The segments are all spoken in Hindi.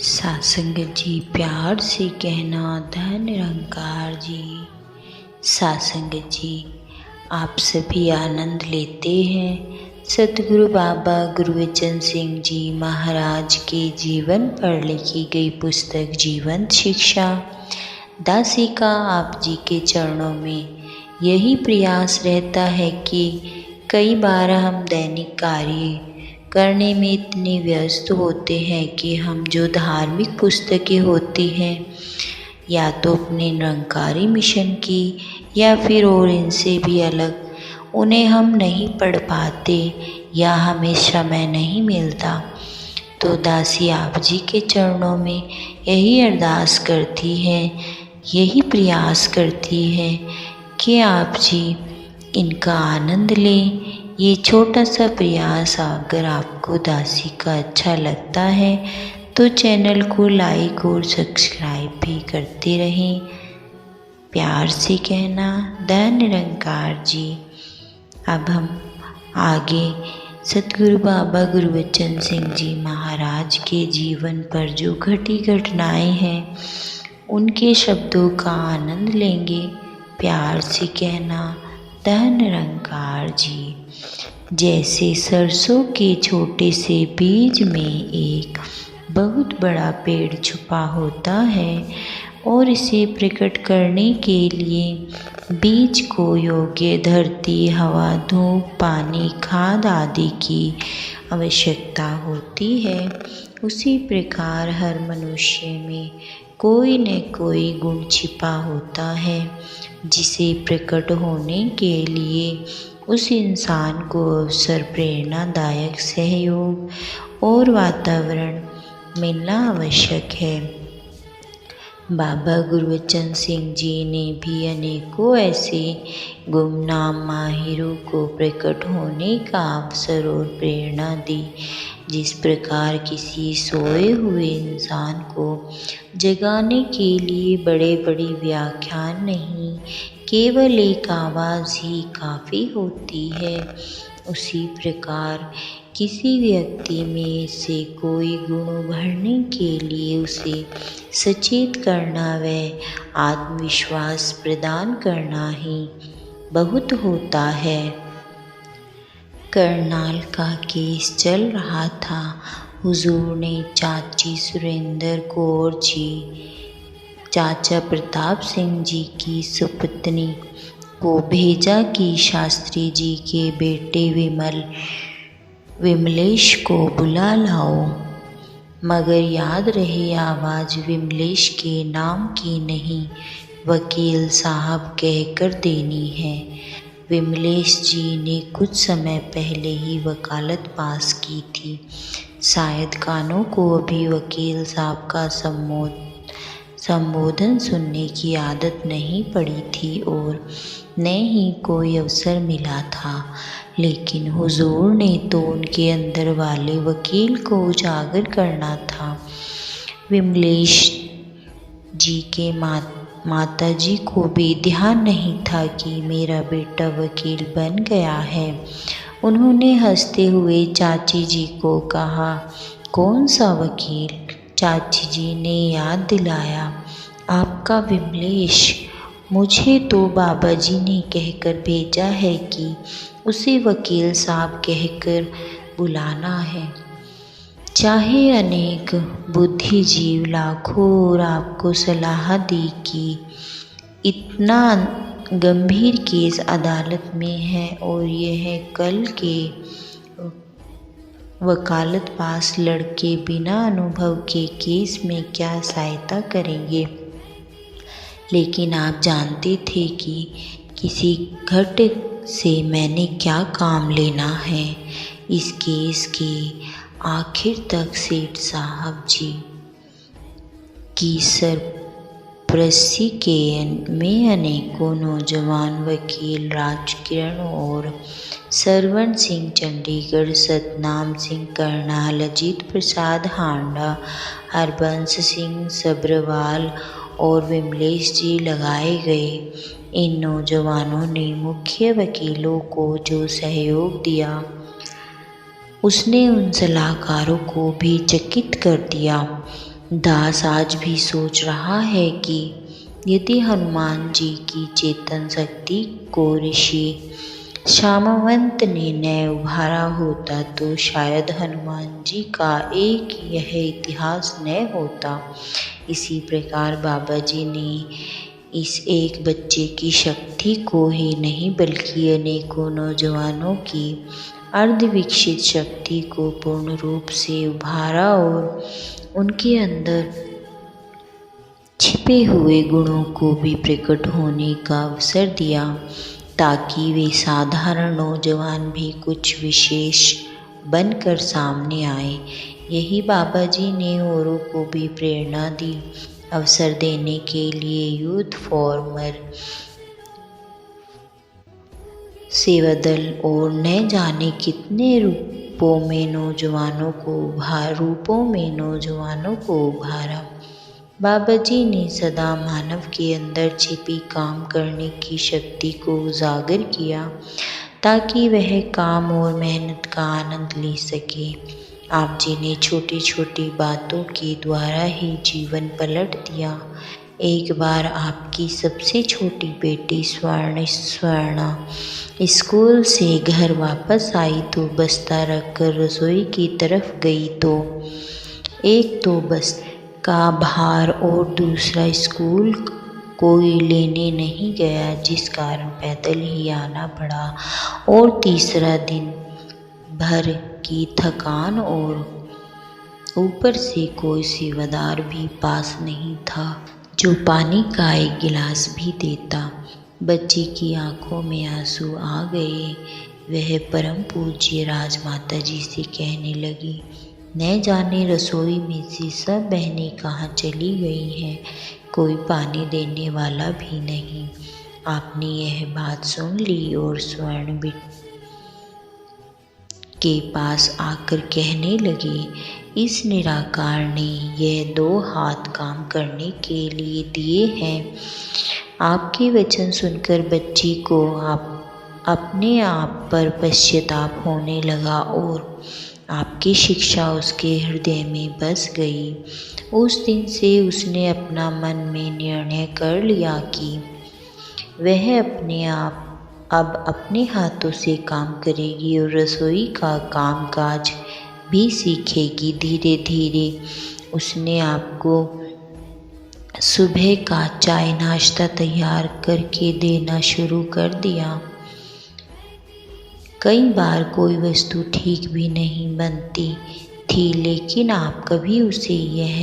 सासंग जी प्यार से कहना धन निरंकार जी। सासंग जी आप सभी आनंद लेते हैं सतगुरु बाबा गुरबचन सिंह जी महाराज के जीवन पर लिखी गई पुस्तक जीवंत शिक्षा। दासी का आप जी के चरणों में यही प्रयास रहता है कि कई बार हम दैनिक कार्य करने में इतने व्यस्त होते हैं कि हम जो धार्मिक पुस्तकें होती हैं या तो अपने निरंकारी मिशन की या फिर और इनसे भी अलग उन्हें हम नहीं पढ़ पाते या हमें समय नहीं मिलता। तो दासी आप जी के चरणों में यही अरदास करती है, यही प्रयास करती है कि आप जी इनका आनंद लें। ये छोटा सा प्रयास अगर आपको दासी का अच्छा लगता है तो चैनल को लाइक और सब्सक्राइब भी करते रहें। प्यार से कहना धन निरंकार जी। अब हम आगे सतगुरु बाबा गुरबचन सिंह जी महाराज के जीवन पर जो घटी घटनाएं हैं उनके शब्दों का आनंद लेंगे। प्यार से कहना धन निरंकार जी। जैसे सरसों के छोटे से बीज में एक बहुत बड़ा पेड़ छुपा होता है और इसे प्रकट करने के लिए बीज को योग्य धरती, हवा, धूप, पानी, खाद आदि की आवश्यकता होती है, उसी प्रकार हर मनुष्य में कोई न कोई गुण छिपा होता है जिसे प्रकट होने के लिए उस इंसान को अवसर, प्रेरणादायक सहयोग और वातावरण मिलना आवश्यक है। बाबा गुरबचन सिंह जी ने भी अनेकों ऐसे गुमनाम माहिरों को प्रकट होने का अवसर और प्रेरणा दी। जिस प्रकार किसी सोए हुए इंसान को जगाने के लिए बड़े बड़े व्याख्यान नहीं, केवल एक आवाज़ ही काफ़ी होती है, उसी प्रकार किसी व्यक्ति में से कोई गुण उभरने के लिए उसे सचेत करना व आत्मविश्वास प्रदान करना ही बहुत होता है। करनाल का केस चल रहा था। हुजूर ने चाची सुरेंद्र कौर जी, चाचा प्रताप सिंह जी की सुपत्नी को भेजा कि शास्त्री जी के बेटे विमलेश को बुला लाओ, मगर याद रहे आवाज़ विमलेश के नाम की नहीं, वकील साहब कहकर देनी है। विमलेश जी ने कुछ समय पहले ही वकालत पास की थी। शायद कानों को अभी वकील साहब का संबोधन सुनने की आदत नहीं पड़ी थी और न ही कोई अवसर मिला था, लेकिन हुजूर ने तो उनके अंदर वाले वकील को उजागर करना था। विमलेश जी के माता जी को भी ध्यान नहीं था कि मेरा बेटा वकील बन गया है। उन्होंने हंसते हुए चाची जी को कहा, कौन सा वकील? चाची जी ने याद दिलाया, आपका विमलेश। मुझे तो बाबा जी ने कहकर भेजा है कि उसे वकील साहब कहकर बुलाना है। चाहे अनेक बुद्धिजीव लाखों और आपको सलाह दी कि इतना गंभीर केस अदालत में है और यह कल के वकालत पास लड़के बिना अनुभव के केस में क्या सहायता करेंगे, लेकिन आप जानते थे कि किसी घट से मैंने क्या काम लेना है। इस केस के आखिर तक सेठ साहब जी की सरपरस्ती में अनेकों नौजवान वकील राजकिरण और सरवण सिंह चंडीगढ़, सतनाम सिंह करनाल, अजीत प्रसाद हांडा, हरबंस सिंह सब्रवाल और विमलेश जी लगाए गए। इन नौजवानों ने मुख्य वकीलों को जो सहयोग दिया उसने उन सलाहकारों को भी चकित कर दिया। दास आज भी सोच रहा है कि यदि हनुमान जी की चेतन शक्ति को ऋषि शामवंत ने न उभारा होता तो शायद हनुमान जी का एक यह इतिहास न होता। इसी प्रकार बाबा जी ने इस एक बच्चे की शक्ति को ही नहीं बल्कि अनेकों नौजवानों की अर्धविकसित शक्ति को पूर्ण रूप से उभारा और उनके अंदर छिपे हुए गुणों को भी प्रकट होने का अवसर दिया, ताकि वे साधारण नौजवान भी कुछ विशेष बनकर सामने आए। यही बाबा जी ने औरों को भी प्रेरणा दी। अवसर देने के लिए यूथ फॉर्मर सेवा दल और न जाने कितने रूपों में नौजवानों को उभारा। बाबा जी ने सदा मानव के अंदर छिपी काम करने की शक्ति को उजागर किया, ताकि वह काम और मेहनत का आनंद ले सके। आप जी ने छोटी छोटी बातों के द्वारा ही जीवन पलट दिया। एक बार आपकी सबसे छोटी बेटी स्वर्णा स्कूल से घर वापस आई तो बस्ता रखकर रसोई की तरफ गई तो एक तो बस का भार और दूसरा स्कूल कोई लेने नहीं गया, जिस कारण पैदल ही आना पड़ा, और तीसरा दिन भर की थकान और ऊपर से कोई सेवादार भी पास नहीं था जो पानी का एक गिलास भी देता। बच्ची की आंखों में आंसू आ गए। वह परम पूज्य राजमाता जी से कहने लगी, न जाने रसोई में से सब बहनें कहाँ चली गई हैं, कोई पानी देने वाला भी नहीं। आपने यह बात सुन ली और स्वर्ण के पास आकर कहने लगी, इस निराकार ने यह 2 हाथ काम करने के लिए दिए हैं। आपके वचन सुनकर बच्ची को अपने आप पर पश्चाताप होने लगा और आपकी शिक्षा उसके हृदय में बस गई। उस दिन से उसने अपना मन में निर्णय कर लिया कि वह अब अपने हाथों से काम करेगी और रसोई का कामकाज भी सीखेगी। धीरे धीरे उसने आपको सुबह का चाय नाश्ता तैयार करके देना शुरू कर दिया। कई बार कोई वस्तु ठीक भी नहीं बनती थी, लेकिन आप कभी उसे यह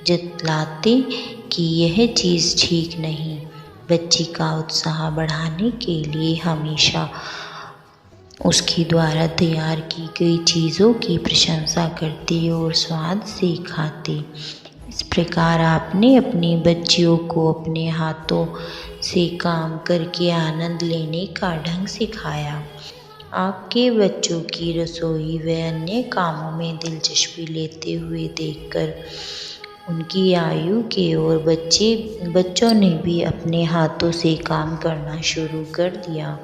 जतलाते कि यह चीज़ ठीक नहीं। बच्ची का उत्साह बढ़ाने के लिए हमेशा उसके द्वारा तैयार की गई चीज़ों की प्रशंसा करते और स्वाद से खाते। इस प्रकार आपने अपनी बच्चियों को अपने हाथों से काम करके आनंद लेने का ढंग सिखाया। आपके बच्चों की रसोई व अन्य कामों में दिलचस्पी लेते हुए देखकर उनकी आयु के और बच्चों ने भी अपने हाथों से काम करना शुरू कर दिया।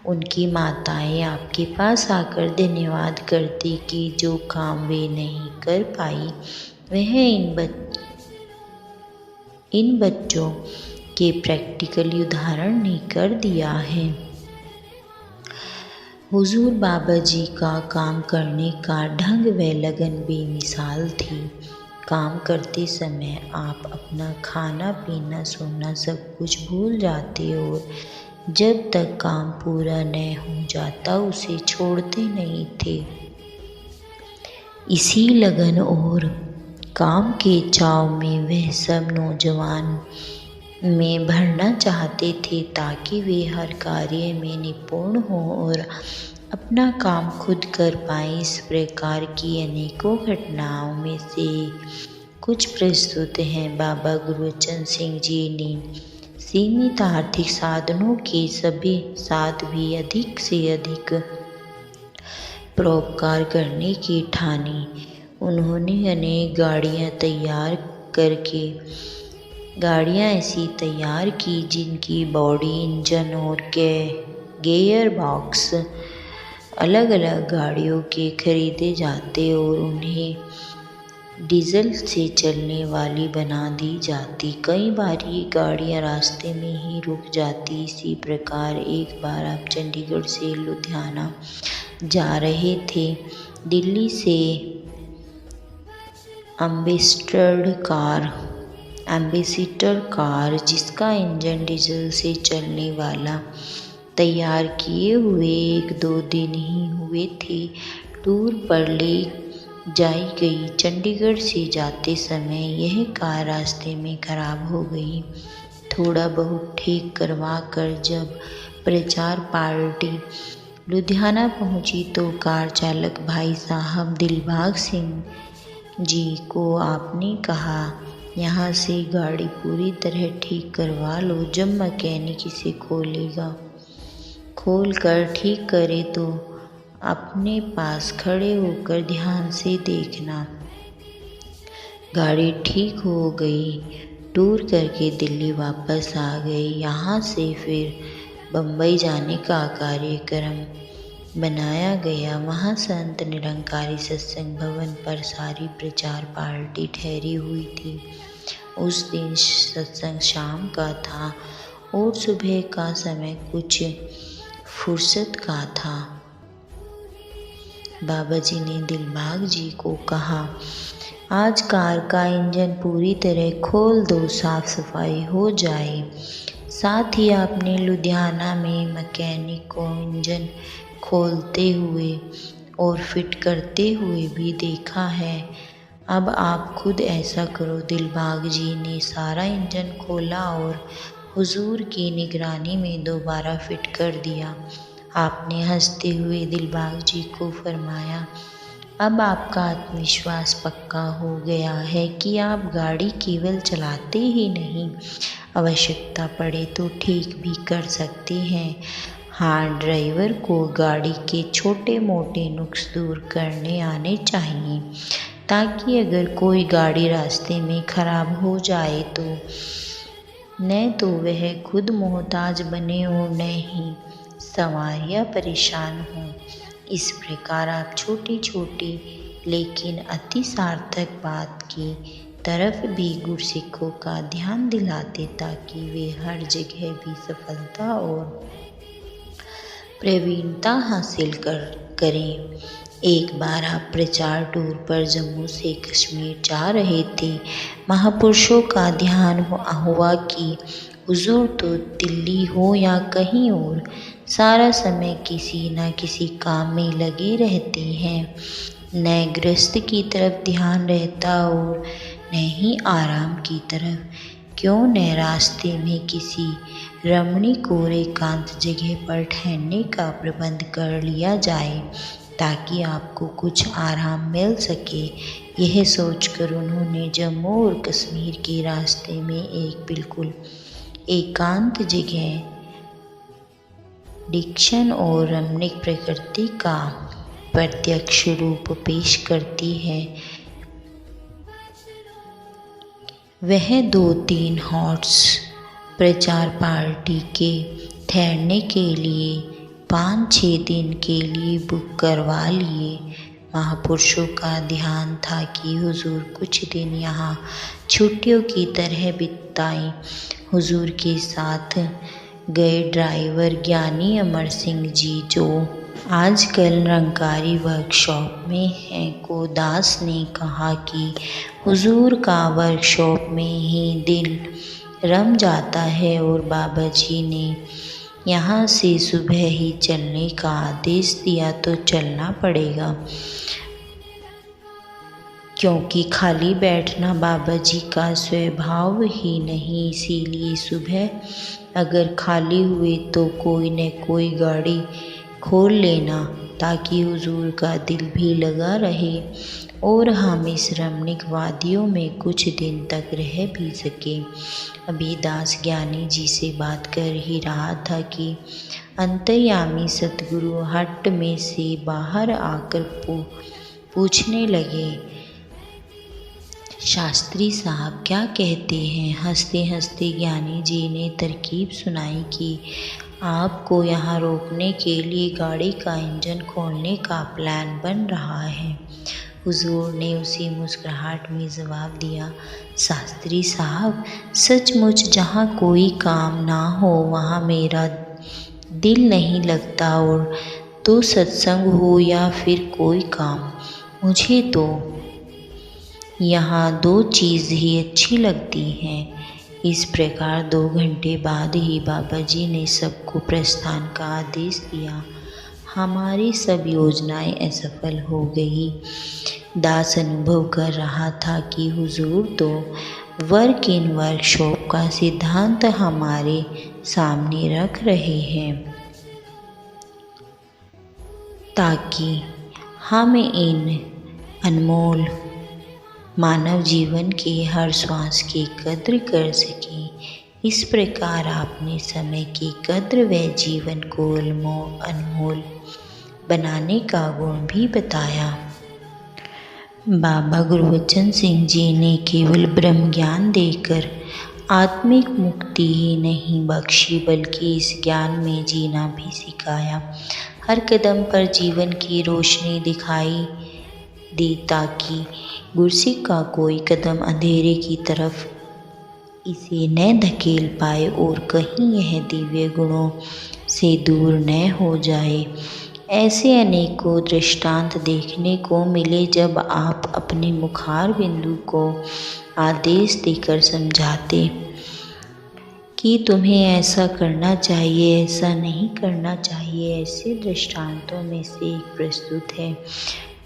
उनकी माताएं आपके पास आकर धन्यवाद करती कि जो काम वे नहीं कर पाई वह इन बच्चों के प्रैक्टिकली उदाहरण ने कर दिया है। हुजूर बाबा जी का काम करने का ढंग व लगन बेमिसाल थी। काम करते समय आप अपना खाना पीना सोना सब कुछ भूल जाते और जब तक काम पूरा न हो जाता उसे छोड़ते नहीं थे। इसी लगन और काम के चाव में वह सब नौजवान में भरना चाहते थे, ताकि वे हर कार्य में निपुण हों और अपना काम खुद कर पाएं। इस प्रकार की अनेकों घटनाओं में से कुछ प्रस्तुत हैं। बाबा गुरबचन सिंह जी ने सीमित आर्थिक साधनों के साथ भी अधिक से अधिक परोपकार करने की ठानी। उन्होंने अनेक गाड़ियाँ ऐसी तैयार की जिनकी बॉडी, इंजन और गेयर बॉक्स अलग अलग गाड़ियों के खरीदे जाते और उन्हें डीजल से चलने वाली बना दी जाती। कई बार ये गाड़ियाँ रास्ते में ही रुक जाती। इसी प्रकार एक बार आप चंडीगढ़ से लुधियाना जा रहे थे। दिल्ली से एम्बेसडर कार जिसका इंजन डीजल से चलने वाला तैयार किए हुए 1-2 दिन ही हुए थे, टूर पर ले जाई गई। चंडीगढ़ से जाते समय यह कार रास्ते में खराब हो गई। थोड़ा बहुत ठीक करवा कर जब प्रचार पार्टी लुधियाना पहुंची तो कार चालक भाई साहब दिलबाग सिंह जी को आपने कहा, यहाँ से गाड़ी पूरी तरह ठीक करवा लो। जब मैकेनिक इसे खोल कर ठीक करे तो अपने पास खड़े होकर ध्यान से देखना। गाड़ी ठीक हो गई। टूर करके दिल्ली वापस आ गए। यहाँ से फिर बम्बई जाने का कार्यक्रम बनाया गया। वहाँ संत निरंकारी सत्संग भवन पर सारी प्रचार पार्टी ठहरी हुई थी। उस दिन सत्संग शाम का था और सुबह का समय कुछ फुर्सत का था। बाबा जी ने दिलबाग जी को कहा, आज कार का इंजन पूरी तरह खोल दो, साफ सफाई हो जाए। साथ ही आपने लुधियाना में मैकेनिक को इंजन खोलते हुए और फिट करते हुए भी देखा है। अब आप खुद ऐसा करो। दिलबाग जी ने सारा इंजन खोला और हुजूर की निगरानी में दोबारा फिट कर दिया। आपने हंसते हुए दिलबाग जी को फरमाया, अब आपका आत्मविश्वास पक्का हो गया है कि आप गाड़ी केवल चलाते ही नहीं, आवश्यकता पड़े तो ठीक भी कर सकते हैं। हाँ, ड्राइवर को गाड़ी के छोटे मोटे नुक्स दूर करने आने चाहिए, ताकि अगर कोई गाड़ी रास्ते में खराब हो जाए तो न तो वह खुद मोहताज बने और न ही सवारियाँ परेशान हों। इस प्रकार आप छोटी छोटी लेकिन अति सार्थक बात की तरफ भी गुरसिखों का ध्यान दिलाते, ताकि वे हर जगह भी सफलता और प्रवीणता हासिल करें। एक बार आप प्रचार टूर पर जम्मू से कश्मीर जा रहे थे। महापुरुषों का ध्यान हुआ कि हुजूर तो दिल्ली हो या कहीं और सारा समय किसी न किसी काम में लगे रहते हैं। न गृहस्थ की तरफ ध्यान रहता और न ही आराम की तरफ। क्यों न रास्ते में किसी रमणीक और एकांत जगह पर ठहरने का प्रबंध कर लिया जाए, ताकि आपको कुछ आराम मिल सके। यह सोचकर उन्होंने जम्मू और कश्मीर के रास्ते में एक बिल्कुल एकांत जगह, डिक्शन और रमणीक प्रकृति का प्रत्यक्ष रूप पेश करती है। वह 2-3 हॉर्स प्रचार पार्टी के ठहरने के लिए 5-6 दिन के लिए बुक करवा लिए। महापुरुषों का ध्यान था कि हुजूर कुछ दिन यहाँ छुट्टियों की तरह बिताएं। हुजूर के साथ गए ड्राइवर ज्ञानी अमर सिंह जी, जो आजकल निरंकारी वर्कशॉप में हैं, को दास ने कहा कि हुजूर का वर्कशॉप में ही दिल रम जाता है और बाबा जी ने यहाँ से सुबह ही चलने का आदेश दिया तो चलना पड़ेगा, क्योंकि खाली बैठना बाबा जी का स्वभाव ही नहीं। इसीलिए सुबह अगर खाली हुए तो कोई न कोई गाड़ी खोल लेना, ताकि हुजूर का दिल भी लगा रहे और हम इस रमणीक वादियों में कुछ दिन तक रह भी सके। अभी दास ज्ञानी जी से बात कर ही रहा था कि अंतर्यामी सतगुरु हट में से बाहर आकर पूछने लगे, शास्त्री साहब क्या कहते हैं? हंसते हंसते ज्ञानी जी ने तरकीब सुनाई कि आपको यहाँ रोकने के लिए गाड़ी का इंजन खोलने का प्लान बन रहा है। हुजूर ने उसी मुस्कुराहट में जवाब दिया, शास्त्री साहब, सचमुच जहाँ कोई काम ना हो वहाँ मेरा दिल नहीं लगता, और तो सत्संग हो या फिर कोई काम, मुझे तो यहाँ दो चीज़ ही अच्छी लगती हैं। इस प्रकार 2 घंटे बाद ही बाबा जी ने सबको प्रस्थान का आदेश दिया। हमारी सब योजनाएं असफल हो गई। दास अनुभव कर रहा था कि हुजूर तो वर्क इन वर्कशॉप का सिद्धांत हमारे सामने रख रहे हैं, ताकि हम इन अनमोल मानव जीवन के हर श्वास की कद्र कर सकें। इस प्रकार आपने समय की कद्र व जीवन को अनमोल बनाने का गुण भी बताया। बाबा गुरबचन सिंह जी ने केवल ब्रह्म ज्ञान देकर आत्मिक मुक्ति ही नहीं बख्शी, बल्कि इस ज्ञान में जीना भी सिखाया। हर कदम पर जीवन की रोशनी दिखाई दी, ताकि गुरसिख का कोई कदम अंधेरे की तरफ इसे न धकेल पाए और कहीं यह दिव्य गुणों से दूर न हो जाए। ऐसे अनेकों दृष्टांत देखने को मिले जब आप अपने मुखार बिंदु को आदेश देकर समझाते कि तुम्हें ऐसा करना चाहिए, ऐसा नहीं करना चाहिए। ऐसे दृष्टांतों में से एक प्रस्तुत है।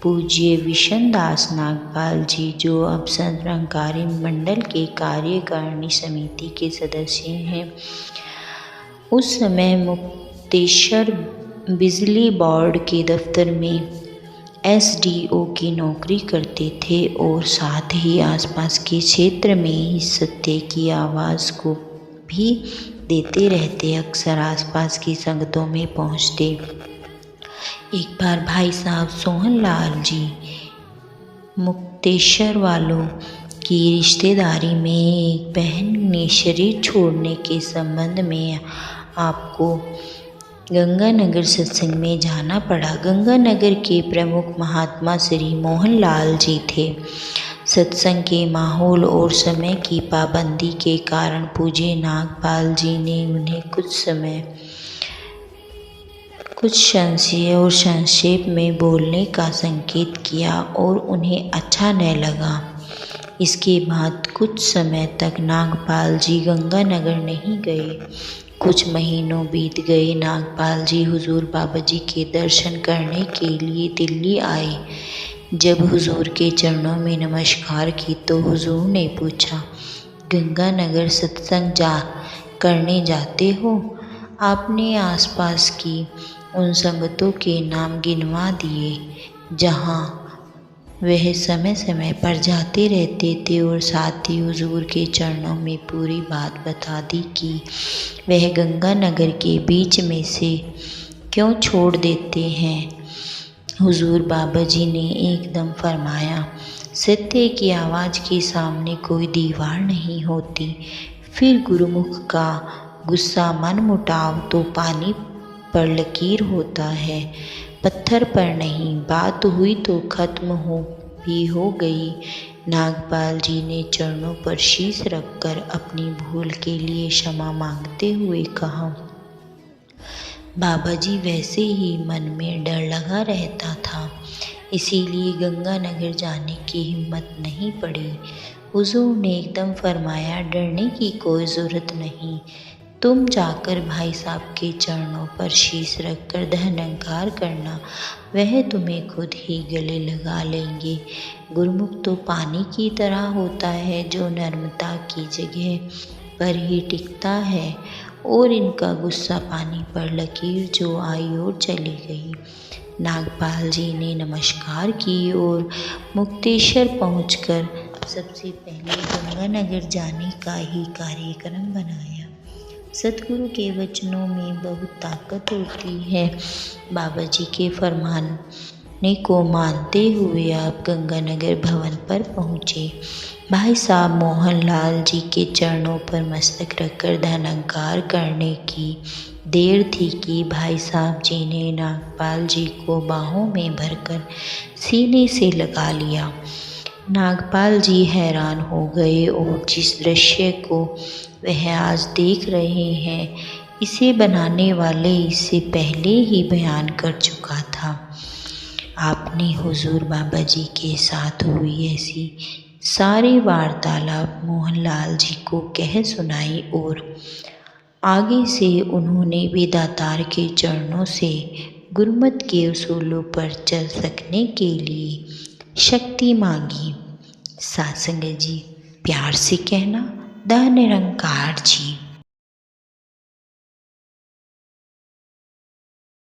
पूज्य विशन दास नागपाल जी, जो अब संत निरंकारी मंडल के कार्यकारिणी समिति के सदस्य हैं, उस समय मुक्तेश्वर बिजली बोर्ड के दफ्तर में SDO की नौकरी करते थे और साथ ही आसपास के क्षेत्र में ही सत्य की आवाज़ को भी देते रहते। अक्सर आसपास की संगतों में पहुंचते। एक बार भाई साहब सोहन लाल जी मुक्तेश्वर वालों की रिश्तेदारी में एक बहन ने शरीर छोड़ने के संबंध में आपको गंगानगर सत्संग में जाना पड़ा। गंगानगर के प्रमुख महात्मा श्री मोहन लाल जी थे। सत्संग के माहौल और समय की पाबंदी के कारण पूज्य नागपाल जी ने उन्हें कुछ संशय और संक्षेप में बोलने का संकेत किया और उन्हें अच्छा न लगा। इसके बाद कुछ समय तक नागपाल जी गंगानगर नहीं गए। कुछ महीनों बीत गए। नागपाल जी हुजूर बाबा जी के दर्शन करने के लिए दिल्ली आए। जब हुजूर के चरणों में नमस्कार की तो हुजूर ने पूछा, गंगानगर सत्संग करने जाते हो? आपने आसपास की उन संगतों के नाम गिनवा दिए जहाँ वह समय समय पर जाते रहते थे और साथ ही हुजूर के चरणों में पूरी बात बता दी कि वह गंगानगर के बीच में से क्यों छोड़ देते हैं। हुजूर बाबा जी ने एकदम फरमाया, सत्य की आवाज़ के सामने कोई दीवार नहीं होती। फिर गुरुमुख का गुस्सा मन मुटाव तो पानी पर लकीर होता है, पत्थर पर नहीं। बात हुई तो खत्म हो गई। नागपाल जी ने चरणों पर शीश रखकर अपनी भूल के लिए क्षमा मांगते हुए कहा, बाबा जी वैसे ही मन में डर लगा रहता था, इसीलिए गंगानगर जाने की हिम्मत नहीं पड़ी। हुजूर ने एकदम फरमाया, डरने की कोई ज़रूरत नहीं। तुम जाकर भाई साहब के चरणों पर शीश रखकर धन्यवाद करना, वह तुम्हें खुद ही गले लगा लेंगे। गुरुमुख तो पानी की तरह होता है जो नर्मता की जगह पर ही टिकता है, और इनका गुस्सा पानी पर लकीर जो आई और चली गई। नागपाल जी ने नमस्कार की और मुक्तेश्वर पहुंचकर सबसे पहले गंगानगर जाने का ही कार्यक्रम बनाया। सतगुरु के वचनों में बहुत ताकत होती है। बाबा जी के फरमान अपने को मानते हुए आप गंगानगर भवन पर पहुँचे। भाई साहब मोहनलाल जी के चरणों पर मस्तक रखकर धनंकार करने की देर थी कि भाई साहब जी ने नागपाल जी को बाहों में भरकर सीने से लगा लिया। नागपाल जी हैरान हो गए और जिस दृश्य को वह आज देख रहे हैं, इसे बनाने वाले इससे पहले ही बयान कर चुका था। आपने हुजूर बाबा जी के साथ हुई ऐसी सारी वार्तालाप मोहनलाल जी को कह सुनाई और आगे से उन्होंने भी दातार के चरणों से गुरमत के उसूलों पर चल सकने के लिए शक्ति मांगी। सासंग जी, प्यार से कहना, धन निरंकार जी।